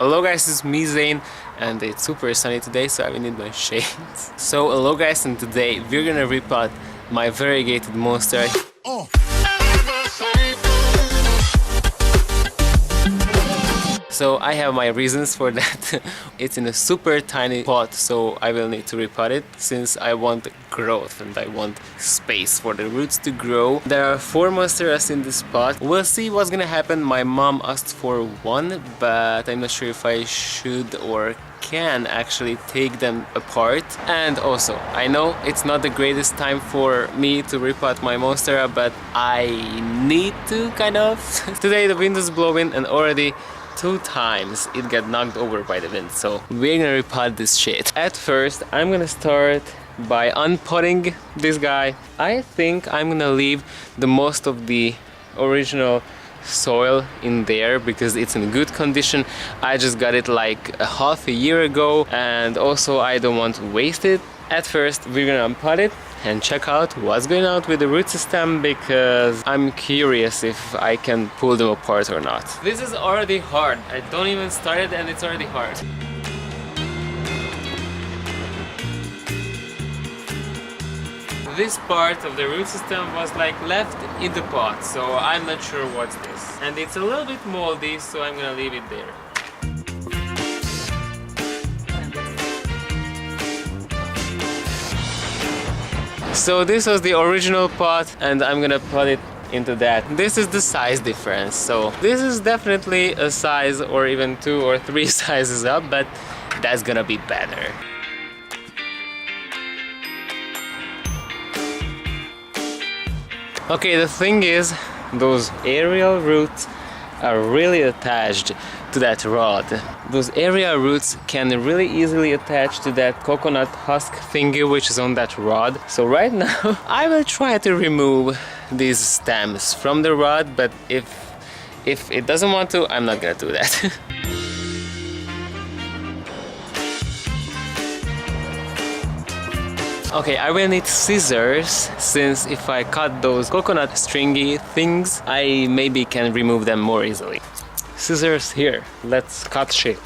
Hello guys, it's me Zane, and it's super sunny today, so I need my shades. So hello guys, and today we're gonna repot my variegated monstera. So I have my reasons for that. It's in a super tiny pot, so I will need to repot it since I want growth and I want space for the roots to grow. There are 4 monsteras in this pot. We'll see what's gonna happen. My mom asked for 1, but I'm not sure if I should or can actually take them apart. And also, I know it's not the greatest time for me to repot my monstera, but I need to kind of. Today the wind is blowing and already 2 times it got knocked over by the wind, so we're gonna repot this shit. At first, I'm gonna start by unpotting this guy. I think I'm gonna leave the most of the original soil in there because it's in good condition. I just got it like a half a year ago, and also I don't want to waste it. At first, we're gonna unpot it and check out what's going on with the root system because I'm curious if I can pull them apart or not. This is already hard. I don't even start it and it's already hard. This part of the root system was like left in the pot, so I'm not sure what's this. And it's a little bit moldy, so I'm gonna leave it there. So this was the original pot and I'm gonna put it into that. This is the size difference. So this is definitely a size or even 2 or 3 sizes up, but that's gonna be better. Okay, the thing is, those aerial roots are really attached to that rod. Those aerial roots can really easily attach to that coconut husk thingy which is on that rod. So right now I will try to remove these stems from the rod, but if it doesn't want to, I'm not gonna do that. Okay, I will need scissors, since if I cut those coconut stringy things, I maybe can remove them more easily. Scissors here, let's cut shit.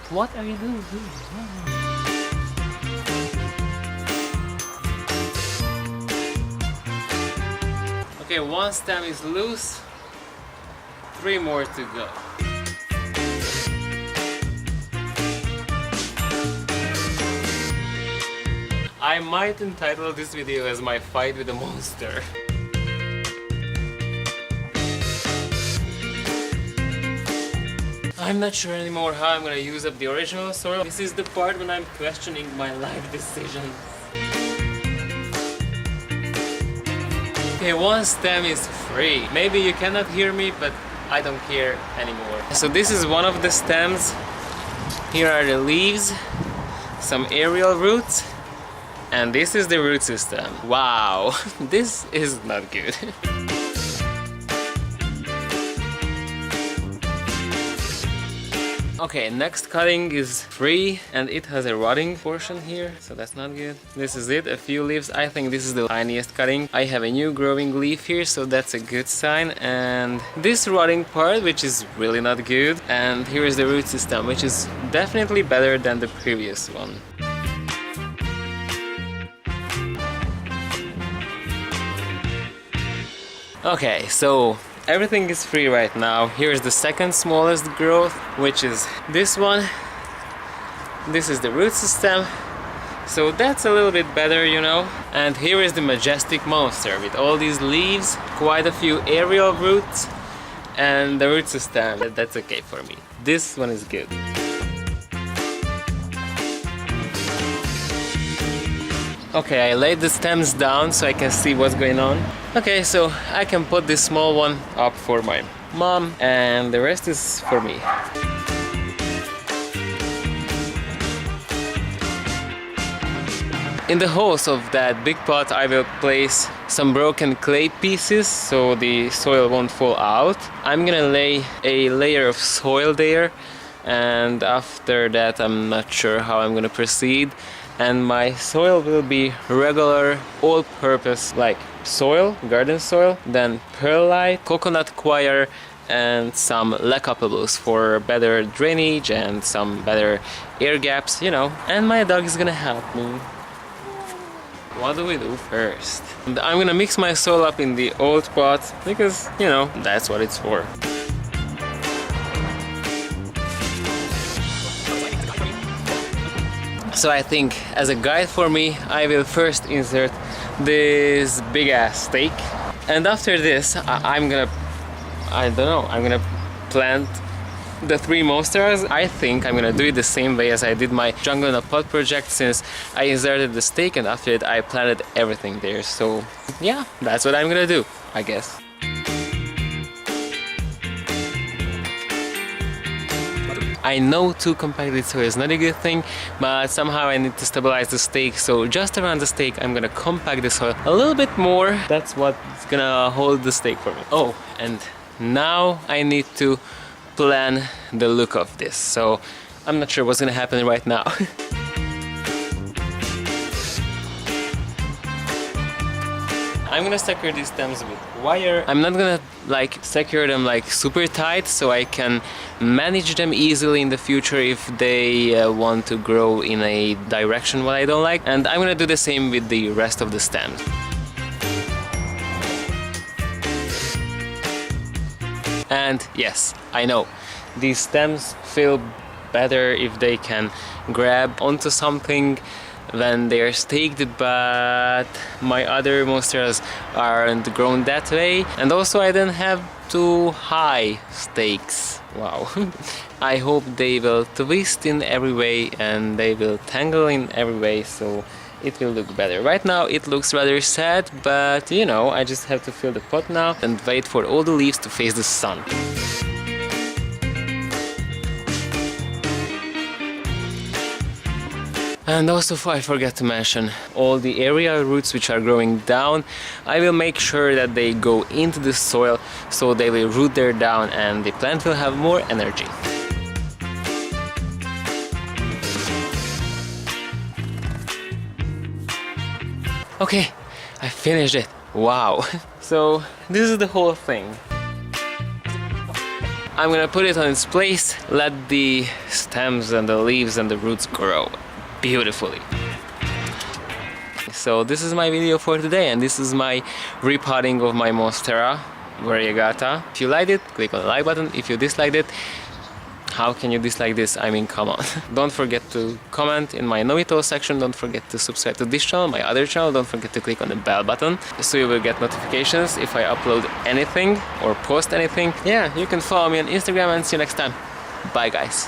What are you doing? Okay, 1 stem is loose, 3 more to go. I might entitle this video as my fight with a monster. I'm not sure anymore how I'm gonna use up the original soil. This is the part when I'm questioning my life decisions. Okay, 1 stem is free. Maybe you cannot hear me, but I don't care anymore. So this is one of the stems. Here are the leaves, some aerial roots, and this is the root system. Wow, this is not good. Okay, next cutting is free and it has a rotting portion here, so that's not good. This is it, a few leaves. I think this is the tiniest cutting. I have a new growing leaf here, so that's a good sign. And this rotting part, which is really not good. And here is the root system, which is definitely better than the previous one. Okay, so everything is free right now. Here's the second smallest growth, which is this one. This is the root system. So that's a little bit better, you know. And here is the majestic monster with all these leaves, quite a few aerial roots, and the root system. That's okay for me. This one is good. Okay, I laid the stems down so I can see what's going on. Okay, so I can put this small one up for my mom and the rest is for me. In the holes of that big pot I will place some broken clay pieces so the soil won't fall out. I'm gonna lay a layer of soil there, and after that I'm not sure how I'm gonna proceed. And my soil will be regular all-purpose like soil, garden soil, then perlite, coconut coir, and some lecapables for better drainage and some better air gaps, you know. And my dog is gonna help me. What do we do first? I'm gonna mix my soil up in the old pot because, you know, that's what it's for. So I think as a guide for me, I will first insert this big ass stake, and after this I'm gonna plant the 3 monsteras. I think I'm gonna do it the same way as I did my jungle in a pot project, since I inserted the stake and after it I planted everything there. So yeah, that's what I'm gonna do, I guess. I know too compacted soil is not a good thing, but somehow I need to stabilize the stake, so just around the stake I'm gonna compact the soil a little bit more. That's what's gonna hold the stake for me. Oh, and now I need to plan the look of this, so I'm not sure what's gonna happen right now. I'm gonna secure these stems with wire. I'm not gonna like secure them like super tight, so I can manage them easily in the future if they want to grow in a direction what I don't like. And I'm gonna do the same with the rest of the stems. And yes, I know, these stems feel better if they can grab onto something when they are staked, but my other monsters aren't grown that way, and also I don't have too high stakes. Wow. I hope they will twist in every way and they will tangle in every way, so it will look better. Right now it looks rather sad, but you know, I just have to fill the pot now and wait for all the leaves to face the sun. And also, I forgot to mention, all the area roots which are growing down, I will make sure that they go into the soil, so they will root there down and the plant will have more energy. Okay, I finished it. Wow. So this is the whole thing. I'm gonna put it on its place, let the stems and the leaves and the roots grow beautifully. So this is my video for today, and this is my repotting of my Monstera variegata. If you liked it, click on the like button. If you disliked it, how can you dislike this? I mean, come on. Don't forget to comment in my know-it-all section. Don't forget to subscribe to this channel, my other channel. Don't forget to click on the bell button so you will get notifications if I upload anything or post anything. Yeah, you can follow me on Instagram, and see you next time. Bye guys.